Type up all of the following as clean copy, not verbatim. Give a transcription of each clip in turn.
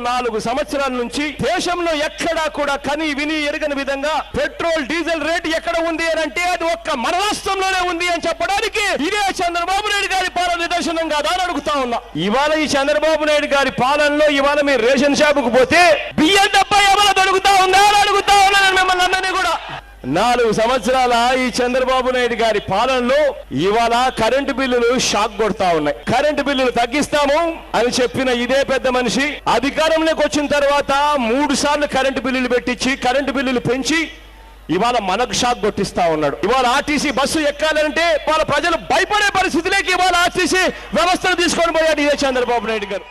4 సంవత్సరాల నుంచి దేశంలో ఎక్కడా కూడా కని విని ఎరగని విధంగా పెట్రోల్ డీజిల్ రేటు ఎక్కడ ఉంది అని అంటే అది ఒక్క మన రాష్ట్రంలోనే ఉంది అని చెప్పడానికి ఇదే చంద్రబాబు నాయుడు గారి పాలన నిదర్శనం కాదా అని అడుగుతా ఉన్నా. ఇవాళ ఈ చంద్రబాబు నాయుడు గారి పాలనలో ఇవాళ మీరు రేషన్ షాపుకు పోతే బియ్యం డబ్బా ఎవరు దొరుకుతా ఉందా అని అడుగుతా ఉన్నాను మిమ్మల్ని అందరినీ కూడా. 4 సంవత్సరాల ఈ చంద్రబాబు నాయుడు గారి పాలనలో ఇవాళ కరెంటు బిల్లులు షాక్ కొడతా ఉన్నాయి. కరెంటు బిల్లులు తగ్గిస్తాము అని చెప్పిన ఇదే పెద్ద మనిషి అధికారంలోకి వచ్చిన తర్వాత 3 సార్లు కరెంటు బిల్లులు పెట్టించి కరెంటు బిల్లులు పెంచి ఇవాళ మనకు షాక్ కొట్టిస్తా ఉన్నాడు. ఇవాళ ఆర్టీసీ బస్సు ఎక్కాలంటే వాళ్ళ ప్రజలు భయపడే పరిస్థితిలోకి ఇవాళ ఆర్టీసీ వ్యవస్థను తీసుకొని పోయాడు ఇదే చంద్రబాబు నాయుడు గారు.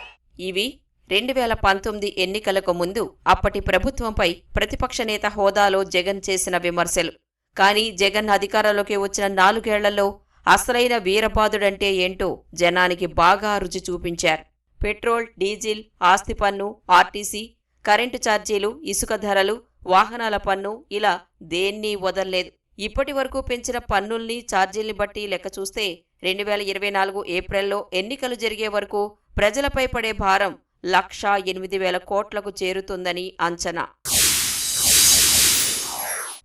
ఇవి 2019 ఎన్నికలకు ముందు అప్పటి ప్రభుత్వంపై ప్రతిపక్ష నేత హోదాలో జగన్ చేసిన విమర్శలు. కానీ జగన్ అధికారంలోకి వచ్చిన 4 ఏళ్లలో అసలైన వీరబాదుడంటే ఏంటో జనానికి బాగా రుచి చూపించారు. పెట్రోల్, డీజిల్, ఆస్తి పన్ను, ఆర్టీసీ, కరెంటు ఛార్జీలు, ఇసుక ధరలు, వాహనాల పన్ను ఇలా దేన్నీ వదల్లేదు. ఇప్పటి వరకు పెంచిన పన్నుల్ని, ఛార్జీల్ని బట్టి లెక్క చూస్తే 2024 ఏప్రిల్లో ఎన్నికలు జరిగే వరకు ప్రజలపై పడే భారం 1,08,000 కోట్లకు చేరుతుందని అంచనా.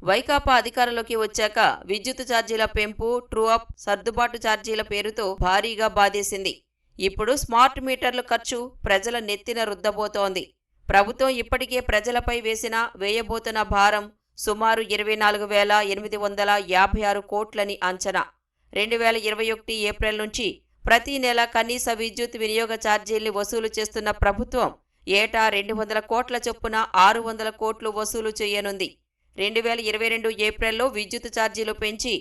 వైకాపా అధికారంలోకి వచ్చాక విద్యుత్ ఛార్జీల పెంపు, ట్రూ-అప్, సర్దుబాటు ఛార్జీల పేరుతో భారీగా బాధేసింది. ఇప్పుడు స్మార్ట్ మీటర్ల ఖర్చు ప్రజల నెత్తిన రుద్దబోతోంది. ప్రభుత్వం ఇప్పటికే ప్రజలపై వేయబోతున్న భారం సుమారు 24,856 కోట్లని అంచనా. 2021 ఏప్రిల్ నుంచి ప్రతి నెల కనీస విద్యుత్ వినియోగ ఛార్జీల్ని వసూలు చేస్తున్న ప్రభుత్వం ఏటా 200 కోట్ల చొప్పున 600 కోట్లు వసూలు చేయనుంది. 2022 ఏప్రిల్లో విద్యుత్ ఛార్జీలు పెంచి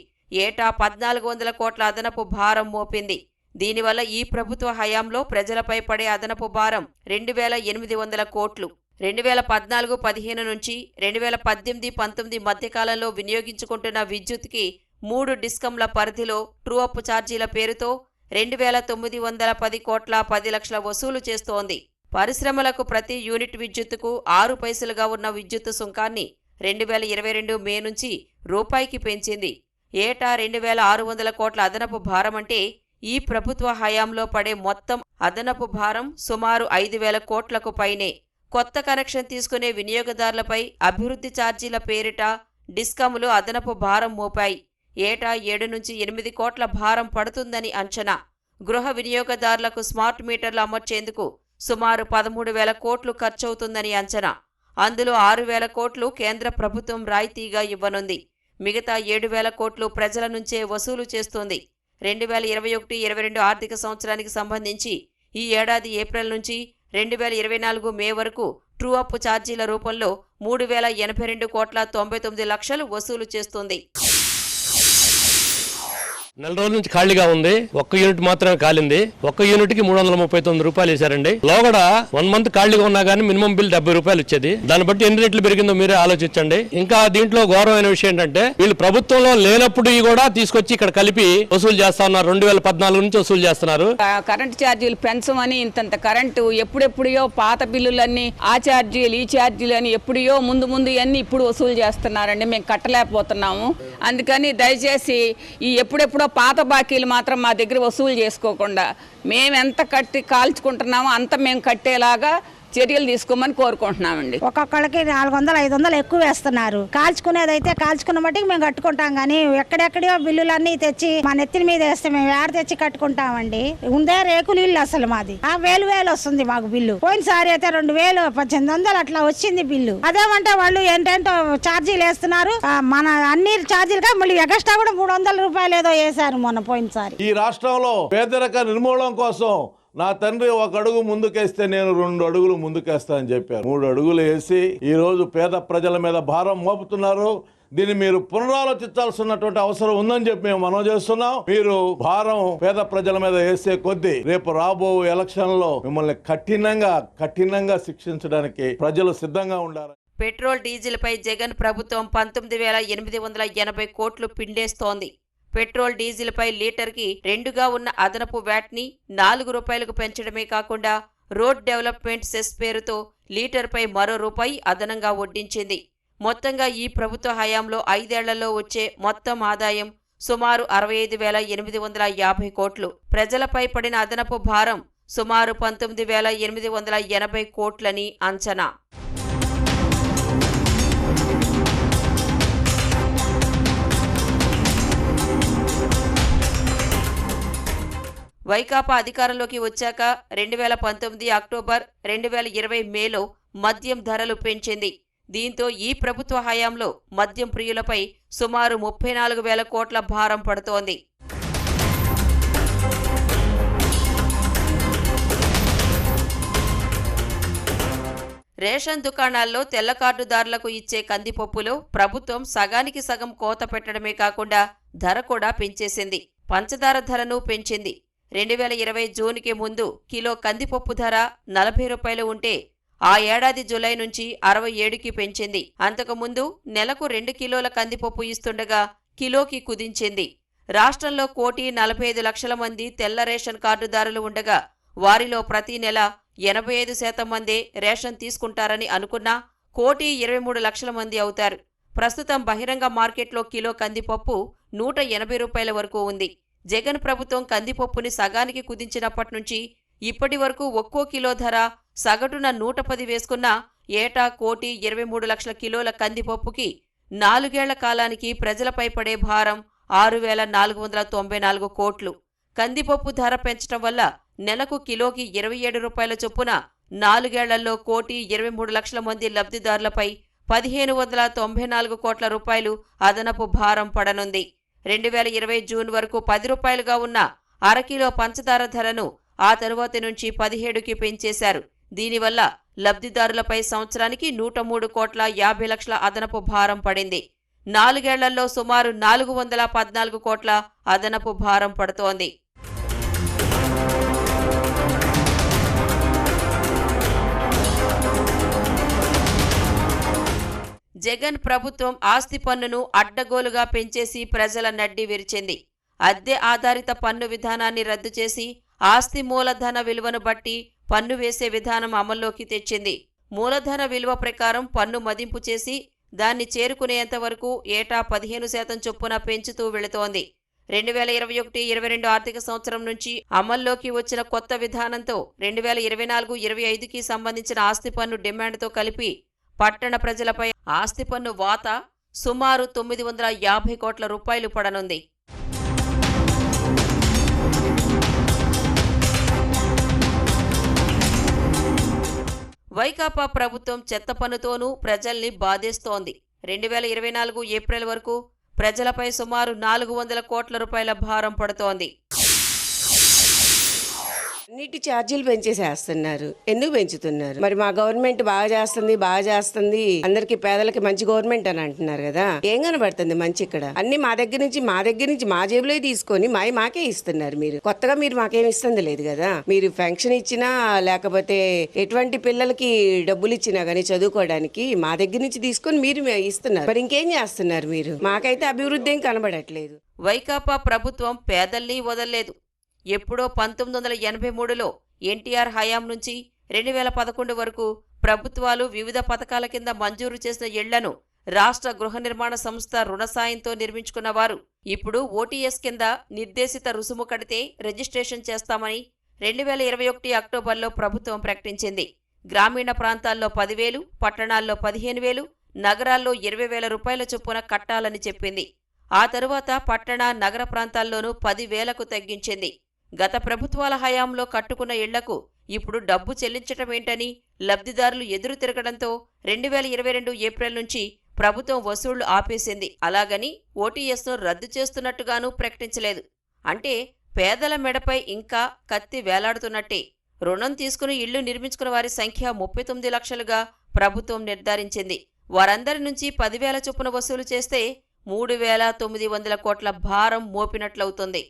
ఏటా 1,400 కోట్ల అదనపు భారం మోపింది. దీనివల్ల ఈ ప్రభుత్వ హయాంలో ప్రజలపై పడే అదనపు భారం 2,800 కోట్లు. 2014-15 నుంచి 2018-19 మధ్యకాలంలో వినియోగించుకుంటున్న విద్యుత్కి 3 డిస్కంల పరిధిలో ట్రూ-అప్ ఛార్జీల పేరుతో 2,910 కోట్ల 10 లక్షల వసూలు చేస్తోంది. పరిశ్రమలకు ప్రతి యూనిట్ విద్యుత్తుకు 6 పైసలుగా ఉన్న విద్యుత్ సుంకాన్ని 2022 మే నుంచి రూపాయికి పెంచింది. ఏటా 2,600 కోట్ల అదనపు భారమంటే ఈ ప్రభుత్వ హయాంలో పడే మొత్తం అదనపు భారం సుమారు 5,000 కోట్లకు పైనే. కొత్త కనెక్షన్ తీసుకునే వినియోగదారులపై అభివృద్ధి ఛార్జీల పేరిట డిస్కమ్లు అదనపు భారం మోపాయి. ఏటా 7 నుంచి 8 కోట్ల భారం పడుతుందని అంచనా. గృహ వినియోగదారులకు స్మార్ట్ మీటర్లు అమర్చేందుకు సుమారు 13,000 కోట్లు ఖర్చవుతుందని అంచనా. అందులో 6,000 కోట్లు కేంద్ర ప్రభుత్వం రాయితీగా ఇవ్వనుంది. మిగతా 7,000 కోట్లు ప్రజల నుంచే వసూలు చేస్తోంది. 2021-22 ఆర్థిక సంవత్సరానికి సంబంధించి ఈ ఏడాది ఏప్రిల్ నుంచి 2024 మే వరకు ట్రూ-అప్ ఛార్జీల రూపంలో 3,082 కోట్ల 99 లక్షలు వసూలు చేస్తుంది. నెల రోజుల నుంచి ఖాళీగా ఉంది. 1 యూనిట్ మాత్రమే కాలింది. 1 యూనిట్ కి 339 రూపాయలు వేశారండి. లోగడ 1 మంత్ ఖాళీగా ఉన్నా గానీ మినిమం బిల్ 70 రూపాయలు వచ్చేది. దాన్ని బట్టి ఎన్ని రెట్లు పెరిగిందో మీరే ఆలోచించండి. ఇంకా దీంట్లో ఘోరమైన విషయం ఏంటంటే వీళ్ళు ప్రభుత్వంలో లేనప్పుడు కూడా తీసుకొచ్చి ఇక్కడ కలిపి వసూలు చేస్తా ఉన్నారు. 2014 నుంచి వసూలు చేస్తున్నారు. కరెంట్ ఛార్జీలు పెంచమని ఇంతంత కరెంటు ఎప్పుడెప్పుడో పాత బిల్లులన్నీ ఆ ఛార్జీలు ఈ ఛార్జీలు అని ఎప్పుడో ముందు అన్ని ఇప్పుడు వసూలు చేస్తున్నారండి. మేము కట్టలేకపోతున్నాము. అందుకని దయచేసి ఈ ఎప్పుడెప్పుడో పాత బాకీలు మాత్రం మా దగ్గర వసూలు చేసుకోకుండా మేము ఎంత కట్టి కాల్చుకుంటున్నామో అంత మేము కట్టేలాగా చర్యలు తీసుకోమని కోరుకుంటున్నామండి. ఒక్కొక్కళ్ళకి 400-500 ఎక్కువ వేస్తున్నారు. కాల్చుకునేదైతే కాల్చుకున్న మట్టికి మేము కట్టుకుంటాం కానీ ఎక్కడెక్కడో బిల్లులన్నీ తెచ్చి మా నెత్తిన మీద వేస్తే మేము ఏడ తెచ్చి కట్టుకుంటామండి. ఉందే రేకులు ఇల్లు అసలు మాది. 1,000 వస్తుంది మాకు బిల్లు. పోయినసారి అయితే 2,000-1,800 అట్లా వచ్చింది బిల్లు. అదేమంటే వాళ్ళు ఏంటంటే ఛార్జీలు వేస్తున్నారు. మన అన్ని ఛార్జీలుగా మళ్ళీ ఎగస్ట్రా కూడా 300 రూపాయలు ఏదో వేశారు మొన్న పోయినసారి. ఈ రాష్ట్రంలో పేదరిక నిర్మూలన కోసం నా తండ్రి 1 అడుగు ముందుకేస్తే నేను 2 అడుగులు ముందుకేస్తా అని చెప్పారు. 3 అడుగులు వేసి ఈ రోజు పేద ప్రజల మీద భారం మోపుతున్నారు. దీన్ని మీరు పునరాలోచించాల్సినటువంటి అవసరం ఉందని చెప్పి మేము మనం చేస్తున్నాం. మీరు భారం పేద ప్రజల మీద వేసే కొద్దీ రేపు రాబో ఎలక్షన్ లో మిమ్మల్ని కఠినంగా శిక్షించడానికి ప్రజలు సిద్ధంగా ఉండాలి. పెట్రోల్, డీజిల్ పై జగన్ ప్రభుత్వం 19,880 కోట్లు పిండేస్తోంది. పెట్రోల్, డీజిల్ పై లీటర్కి 2గా ఉన్న అదనపు వ్యాట్ని 4 రూపాయలకు పెంచడమే కాకుండా రోడ్ డెవలప్మెంట్ సెస్ పేరుతో లీటర్పై మరో రూపాయి అదనంగా వడ్డించింది. మొత్తంగా ఈ ప్రభుత్వ హయాంలో 5 ఏళ్లలో వచ్చే మొత్తం ఆదాయం సుమారు 65,850 కోట్లు. ప్రజలపై పడిన అదనపు భారం సుమారు 19,880 కోట్లని అంచనా. వైకాపా అధికారంలోకి వచ్చాక 2019 అక్టోబర్ 2020 మేలో మద్యం ధరలు పెంచింది. దీంతో ఈ ప్రభుత్వ హయాంలో మద్యం ప్రియులపై సుమారు 34,000 కోట్ల భారం పడుతోంది. రేషన్ దుకాణాల్లో తెల్ల కార్డుదారులకు ఇచ్చే కందిపప్పులో ప్రభుత్వం సగానికి సగం కోత పెట్టడమే కాకుండా ధర కూడా పెంచేసింది. పంచదార ధరను పెంచింది. 2020 జూన్కి ముందు కిలో కందిపప్పు ధర 40 రూపాయలు ఉంటే ఆ ఏడాది జులై నుంచి 67కి పెంచింది. అంతకుముందు నెలకు 2 కిలోల కందిపప్పు ఇస్తుండగా కిలోకి కుదించింది. రాష్ట్రంలో 1,45,00,000 మంది తెల్ల రేషన్ కార్డుదారులు ఉండగా వారిలో ప్రతి నెల 85% మందే రేషన్ తీసుకుంటారని అనుకున్నా 1,23,00,000 మంది అవుతారు. ప్రస్తుతం బహిరంగ మార్కెట్లో కిలో కందిపప్పు 180 రూపాయల వరకు ఉంది. జగన్ ప్రభుత్వం కందిపప్పుని సగానికి కుదించినప్పటి నుంచి ఇప్పటి వరకు ఒక్కో కిలో ధర సగటున 110 వేసుకున్నా ఏటా 1,23,00,000 కిలోల కందిపప్పుకి 4 ఏళ్ల కాలానికి ప్రజలపై పడే భారం 6,494 కోట్లు. కందిపప్పు ధర పెంచడం వల్ల నెలకు కిలోకి 27 రూపాయల చొప్పున 4 ఏళ్లలో 1,23,00,000 మంది లబ్ధిదారులపై 1,594 కోట్ల రూపాయలు అదనపు భారం పడనుంది. 2020 జూన్ వరకు 10 రూపాయలుగా ఉన్న అరకిలో పంచదార ధరను ఆ తరువాతి నుంచి 17కి పెంచేశారు. దీనివల్ల లబ్ధిదారులపై సంవత్సరానికి 103 కోట్ల 50 లక్షల అదనపు భారం పడింది. 4 ఏళ్లలో సుమారు 414 కోట్ల అదనపు భారం పడుతోంది. జగన్ ప్రభుత్వం ఆస్తి పన్నును అడ్డగోలుగా పెంచేసి ప్రజల నడ్డి విరిచింది. అద్దె ఆధారిత పన్ను విధానాన్ని రద్దు చేసి ఆస్తి మూలధన విలువను బట్టి పన్ను వేసే విధానం అమల్లోకి తెచ్చింది. మూలధన విలువ ప్రకారం పన్ను మదింపు చేసి దాన్ని చేరుకునేంత వరకు ఏటా 15% చొప్పున పెంచుతూ వెళుతోంది. 2021-22 ఆర్థిక సంవత్సరం నుంచి అమల్లోకి వచ్చిన కొత్త విధానంతో 2024-25కి సంబంధించిన ఆస్తి పన్ను డిమాండ్తో కలిపి పట్టణ ప్రజలపై ఆస్తి పన్ను వాటా సుమారు 950 కోట్ల రూపాయలు పడనుంది. వైకాపా ప్రభుత్వం చెత్త పన్నుతోనూ ప్రజల్ని బాధేస్తోంది. 2024 ఏప్రిల్ వరకు ప్రజలపై సుమారు 400 కోట్ల రూపాయల భారం పడుతోంది. అన్నిటి ఛార్జీలు పెంచేసేస్తున్నారు. ఎందుకు పెంచుతున్నారు? మరి మా గవర్నమెంట్ బాగా చేస్తుంది, అందరికి పేదలకి మంచి గవర్నమెంట్ అని అంటున్నారు కదా. ఏం కనబడుతుంది మంచి ఇక్కడ? అన్ని మా దగ్గర నుంచి మా జేబులో తీసుకొని మాకే ఇస్తున్నారు. మీరు మాకేమి ఇస్తుంది లేదు కదా. మీరు పెన్షన్ ఇచ్చినా లేకపోతే ఎటువంటి పిల్లలకి డబ్బులు ఇచ్చినా గానీ చదువుకోవడానికి మా దగ్గర నుంచి తీసుకొని మీరు ఇస్తున్నారు. మరి ఇంకేం చేస్తున్నారు మీరు? మాకైతే అభివృద్ధి ఏం కనబడట్లేదు. వైకాపా ప్రభుత్వం పేదల్ని వదల్లేదు. ఎప్పుడో 1983లో ఎన్టీఆర్ హయాం నుంచి 2011 వరకు ప్రభుత్వాలు వివిధ పథకాల కింద మంజూరు చేసిన ఇళ్లను రాష్ట్ర గృహ నిర్మాణ సంస్థ రుణ సాయంతో నిర్మించుకున్నవారు ఇప్పుడు ఓటీఎస్ కింద నిర్దేశిత రుసుము కడితే రిజిస్ట్రేషన్ చేస్తామని 2021 అక్టోబర్లో ప్రభుత్వం ప్రకటించింది. గ్రామీణ ప్రాంతాల్లో 10,000, పట్టణాల్లో 15,000, నగరాల్లో 20,000 రూపాయల చొప్పున కట్టాలని చెప్పింది. ఆ తరువాత పట్టణ, నగర ప్రాంతాల్లోనూ 10,000కు తగ్గించింది. గత ప్రభుత్వాల హయాంలో కట్టుకున్న ఇళ్లకు ఇప్పుడు డబ్బు చెల్లించటమేంటని లబ్ధిదారులు ఎదురు తిరగడంతో 2022 ఏప్రిల్ నుంచి ప్రభుత్వం వసూళ్లు ఆపేసింది. అలాగని ఓటీఎస్ను రద్దు చేస్తున్నట్టుగానూ ప్రకటించలేదు. అంటే పేదల మెడపై ఇంకా కత్తి వేలాడుతున్నట్టే. రుణం తీసుకుని ఇళ్లు నిర్మించుకున్న వారి సంఖ్య 39 లక్షలుగా ప్రభుత్వం నిర్ధారించింది. వారందరి నుంచి 10,000 చొప్పున వసూలు చేస్తే 3,900 కోట్ల భారం మోపినట్లవుతుంది.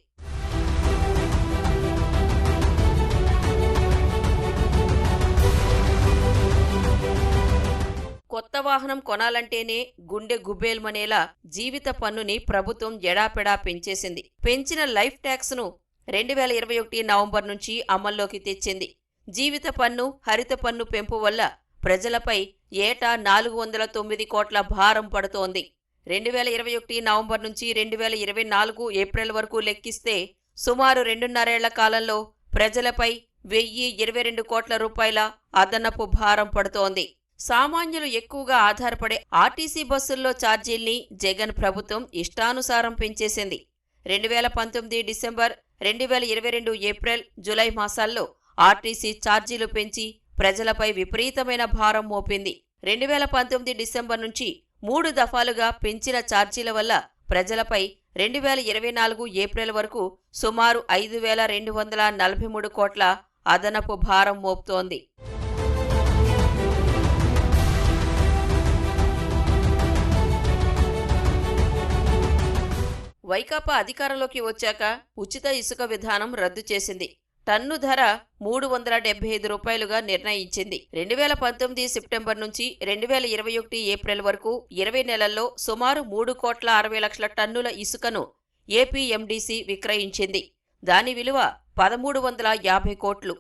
కొత్త వాహనం కొనాలంటేనే గుండె గుబేల్మనేలా జీవిత పన్నుని ప్రభుత్వం ఎడాపెడా పెంచేసింది. పెంచిన లైఫ్ ట్యాక్స్ను 2021 నవంబర్ నుంచి అమల్లోకి తెచ్చింది. జీవిత పన్ను, హరిత పన్ను పెంపు వల్ల ప్రజలపై ఏటా 409 కోట్ల భారం పడుతోంది. 2021 నవంబర్ నుంచి 2024 ఏప్రిల్ వరకు లెక్కిస్తే సుమారు 2.5 ఏళ్ల కాలంలో ప్రజలపై 1,022 కోట్ల రూపాయల అదనపు భారం పడుతోంది. సామాన్యులు ఎక్కువగా ఆధారపడే ఆర్టీసీ బస్సుల్లో ఛార్జీల్ని జగన్ ప్రభుత్వం ఇష్టానుసారం పెంచేసింది. 2019 డిసెంబర్, 2022 ఏప్రిల్, జులై మాసాల్లో ఆర్టీసీ ఛార్జీలు పెంచి ప్రజలపై విపరీతమైన భారం మోపింది. 2019 డిసెంబర్ నుంచి 3 దఫాలుగా పెంచిన ఛార్జీల వల్ల ప్రజలపై 2024 ఏప్రిల్ వరకు సుమారు 5,243 కోట్ల అదనపు భారం మోపుతోంది. వైకాపా అధికారంలోకి వచ్చాక ఉచిత ఇసుక విధానం రద్దు చేసింది. టన్ను ధర 375 రూపాయలుగా నిర్ణయించింది. 2019 సెప్టెంబర్ నుంచి 2021 ఏప్రిల్ వరకు 20 నెలల్లో సుమారు 3,60,00,000 టన్నుల ఇసుకను ఏపీఎండీసీ విక్రయించింది. దాని విలువ 1,350 కోట్లు.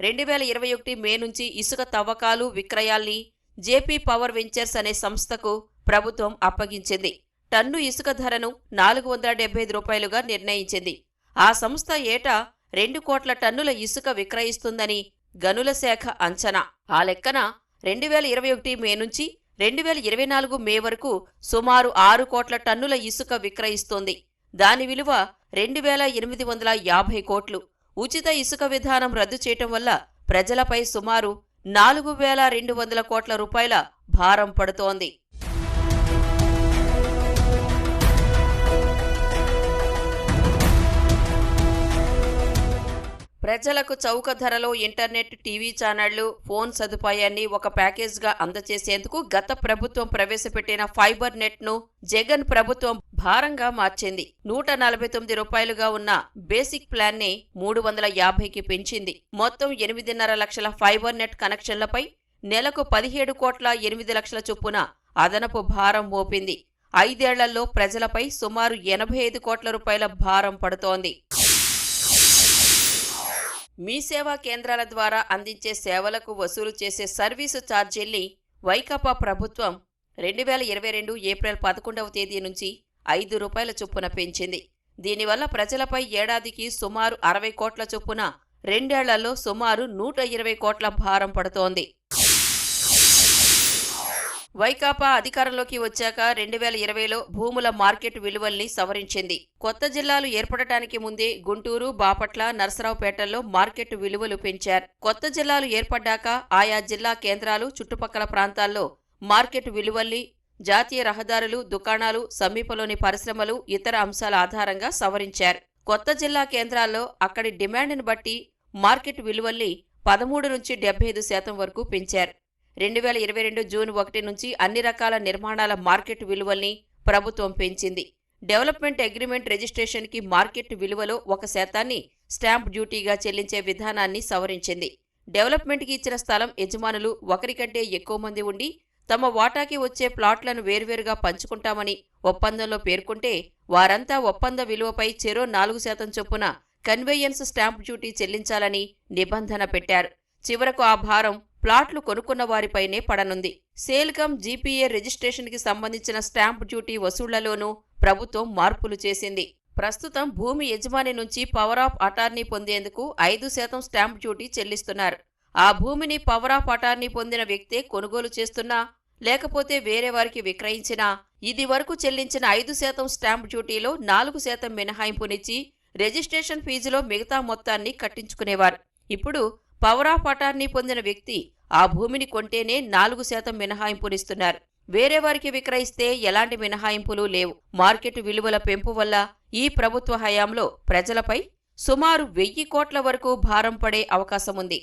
2021 మే నుంచి ఇసుక తవ్వకాలు, విక్రయాల్ని జేపీ పవర్ వెంచర్స్ అనే సంస్థకు ప్రభుత్వం అప్పగించింది. టన్ను ఇసుక ధరను 475 రూపాయలుగా నిర్ణయించింది. ఆ సంస్థ ఏటా 2 కోట్ల టన్నుల ఇసుక విక్రయిస్తుందని గనుల శాఖ అంచనా. ఆ లెక్కన 2021 మే నుంచి 2024 మే వరకు సుమారు 6 కోట్ల టన్నుల ఇసుక విక్రయిస్తోంది. దాని విలువ 2,850 కోట్లు. ఉచిత ఇసుక విధానం రద్దు చేయటం వల్ల ప్రజలపై సుమారు 4,200 కోట్ల రూపాయల భారం పడుతోంది. ప్రజలకు చౌక ధరలో ఇంటర్నెట్, టీవీ ఛానళ్లు, ఫోన్ సదుపాయాన్ని ఒక ప్యాకేజ్గా అందజేసేందుకు గత ప్రభుత్వం ప్రవేశపెట్టిన ఫైబర్ నెట్ను జగన్ ప్రభుత్వం భారంగా మార్చింది. 149 రూపాయలుగా ఉన్న బేసిక్ ప్లాన్ని 350కి పెంచింది. మొత్తం 8.5 లక్షల ఫైబర్ నెట్ కనెక్షన్లపై నెలకు 17,8,00,000 చొప్పున అదనపు భారం మోపింది. 5 ఏళ్లలో ప్రజలపై సుమారు 85 కోట్ల రూపాయల భారం పడుతోంది. మీ సేవా కేంద్రాల ద్వారా అందించే సేవలకు వసూలు చేసే సర్వీసు ఛార్జీల్ని వైకాపా ప్రభుత్వం 2022 ఏప్రిల్ 11వ తేదీ నుంచి 5 రూపాయల చొప్పున పెంచింది. దీనివల్ల ప్రజలపై ఏడాదికి సుమారు 60 కోట్ల చొప్పున 2 ఏళ్లలో సుమారు 120 కోట్ల భారం పడుతోంది. వైకాపా అధికారంలోకి వచ్చాక 2020లో భూముల మార్కెట్ విలువల్ని సవరించింది. కొత్త జిల్లాలు ఏర్పడటానికి ముందే గుంటూరు, బాపట్ల, నరసరావుపేటల్లో మార్కెట్ విలువలు పెంచారు. కొత్త జిల్లాలు ఏర్పడ్డాక ఆయా జిల్లా కేంద్రాలు, చుట్టుపక్కల ప్రాంతాల్లో మార్కెట్ విలువల్ని జాతీయ రహదారులు, దుకాణాలు, సమీపంలోని పరిశ్రమలు, ఇతర అంశాల ఆధారంగా సవరించారు. కొత్త జిల్లా కేంద్రాల్లో అక్కడి డిమాండ్ని బట్టి మార్కెట్ విలువల్ని 13 నుంచి 75% వరకు పెంచారు. 2022 జూన్ 1 నుంచి అన్ని రకాల నిర్మాణాల మార్కెట్ విలువల్ని ప్రభుత్వం పెంచింది. డెవలప్మెంట్ అగ్రిమెంట్ రిజిస్ట్రేషన్కి మార్కెట్ విలువలో 1% స్టాంప్ డ్యూటీగా చెల్లించే విధానాన్ని సవరించింది. డెవలప్మెంట్కి ఇచ్చిన స్థలం యజమానులు ఒకరికంటే ఎక్కువ మంది ఉండి తమ వాటాకి వచ్చే ప్లాట్లను వేర్వేరుగా పంచుకుంటామని ఒప్పందంలో పేర్కొంటే వారంతా ఒప్పంద విలువపై చెరో 4% చొప్పున కన్వేయన్స్ స్టాంప్ డ్యూటీ చెల్లించాలని నిబంధన పెట్టారు. చివరకు ఆ భారం ప్లాట్లు కొనుక్కున్న వారిపైనే పడనుంది. సేల్కమ్ జీపీఏ రిజిస్ట్రేషన్కి సంబంధించిన స్టాంప్ డ్యూటీ వసూళ్లలోనూ ప్రభుత్వం మార్పులు చేసింది. ప్రస్తుతం భూమి యజమాని నుంచి పవర్ ఆఫ్ అటార్నీ పొందేందుకు 5% స్టాంప్ డ్యూటీ చెల్లిస్తున్నారు. ఆ భూమిని పవర్ ఆఫ్ అటార్నీ పొందిన వ్యక్తే కొనుగోలు చేస్తున్నా లేకపోతే వేరే వారికి విక్రయించినా ఇది వరకు చెల్లించిన 5% స్టాంప్ డ్యూటీలో 4% మినహాయింపునిచ్చి రిజిస్ట్రేషన్ ఫీజులో మిగతా మొత్తాన్ని కట్టించుకునేవారు. ఇప్పుడు పవర్ ఆఫ్ అటార్నీ పొందిన వ్యక్తి ఆ భూమిని కొంటేనే 4% మినహాయింపునిస్తున్నారు. వేరే వారికి విక్రయిస్తే ఎలాంటి మినహాయింపులు లేవు. మార్కెట్ విలువల పెంపు వల్ల ఈ ప్రభుత్వ హయాంలో ప్రజలపై సుమారు 1000 కోట్ల వరకు భారం పడే అవకాశముంది.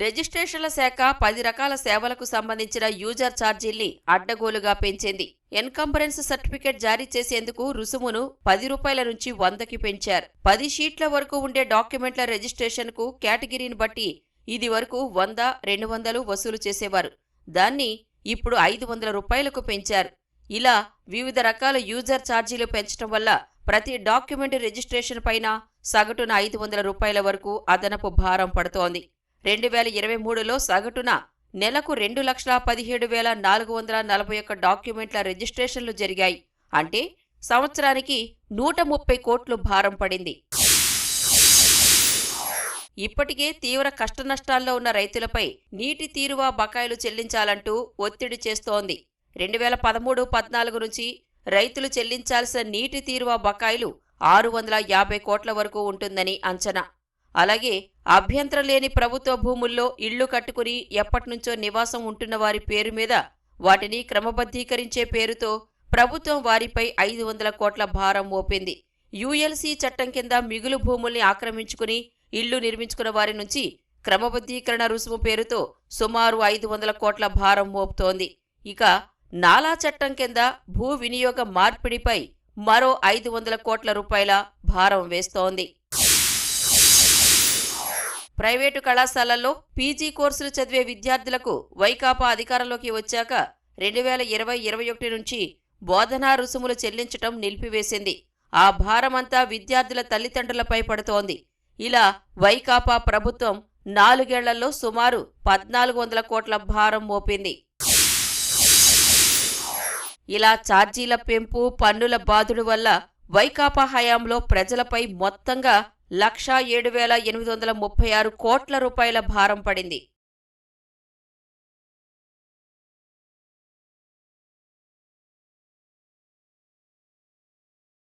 రిజిస్ట్రేషన్ల శాఖ 10 రకాల సేవలకు సంబంధించిన యూజర్ ఛార్జీల్ని అడ్డగోలుగా పెంచింది. ఎన్కంబరెన్స్ సర్టిఫికెట్ జారీ చేసేందుకు రుసుమును 10 రూపాయల నుంచి 100కి పెంచారు. 10 షీట్ల వరకు ఉండే డాక్యుమెంట్ల రిజిస్ట్రేషన్కు కేటగిరీని బట్టి ఇది వరకు 100, 200 వసూలు చేసేవారు. దాన్ని ఇప్పుడు 500 రూపాయలకు పెంచారు. ఇలా వివిధ రకాల యూజర్ ఛార్జీలు పెంచడం వల్ల ప్రతి డాక్యుమెంట్ రిజిస్ట్రేషన్ పైన సగటున 500 రూపాయల వరకు అదనపు భారం పడుతోంది. 2023లో సగటున నెలకు 2,17,441 డాక్యుమెంట్ల రిజిస్ట్రేషన్లు జరిగాయి. అంటే సంవత్సరానికి 130 కోట్లు భారం పడింది. ఇప్పటికే తీవ్ర కష్టనష్టాల్లో ఉన్న రైతులపై నీటి తీరువా బకాయిలు చెల్లించాలంటూ ఒత్తిడి చేస్తోంది. 2013-14 నుంచి రైతులు చెల్లించాల్సిన నీటి తీరువా బకాయిలు 650 కోట్ల వరకు ఉంటుందని అంచనా. అలాగే అభ్యంతరం లేని ప్రభుత్వ భూముల్లో ఇళ్లు కట్టుకుని ఎప్పటినుంచో నివాసం ఉంటున్న వారి పేరు మీద వాటిని క్రమబద్ధీకరించే పేరుతో ప్రభుత్వం వారిపై 500 కోట్ల భారం మోపింది. యుఎల్సి చట్టం కింద మిగులు భూముల్ని ఆక్రమించుకుని ఇళ్లు నిర్మించుకున్న వారి నుంచి క్రమబద్ధీకరణ రుసుము పేరుతో సుమారు 500 కోట్ల భారం మోపుతోంది. ఇక నాలా చట్టం కింద భూ వినియోగ మార్పిడిపై మరో 500 కోట్ల రూపాయల భారం వేస్తోంది. ప్రైవేటు కళాశాలల్లో పీజీ కోర్సులు చదివే విద్యార్థులకు వైకాపా అధికారంలోకి వచ్చాక 2020-21 నుంచి బోధనా రుసుములు చెల్లించటం నిలిపివేసింది. ఆ భారమంతా విద్యార్థుల తల్లిదండ్రులపై పడుతోంది. ఇలా వైకాపా ప్రభుత్వం 4 ఏళ్లలో సుమారు 1400 కోట్ల భారం మోపింది. ఇలా ఛార్జీల పెంపు, పన్నుల బాదుడు వల్ల వైకాపా హయాంలో ప్రజలపై మొత్తంగా 1,07,836 కోట్ల రూపాయల భారం పడింది.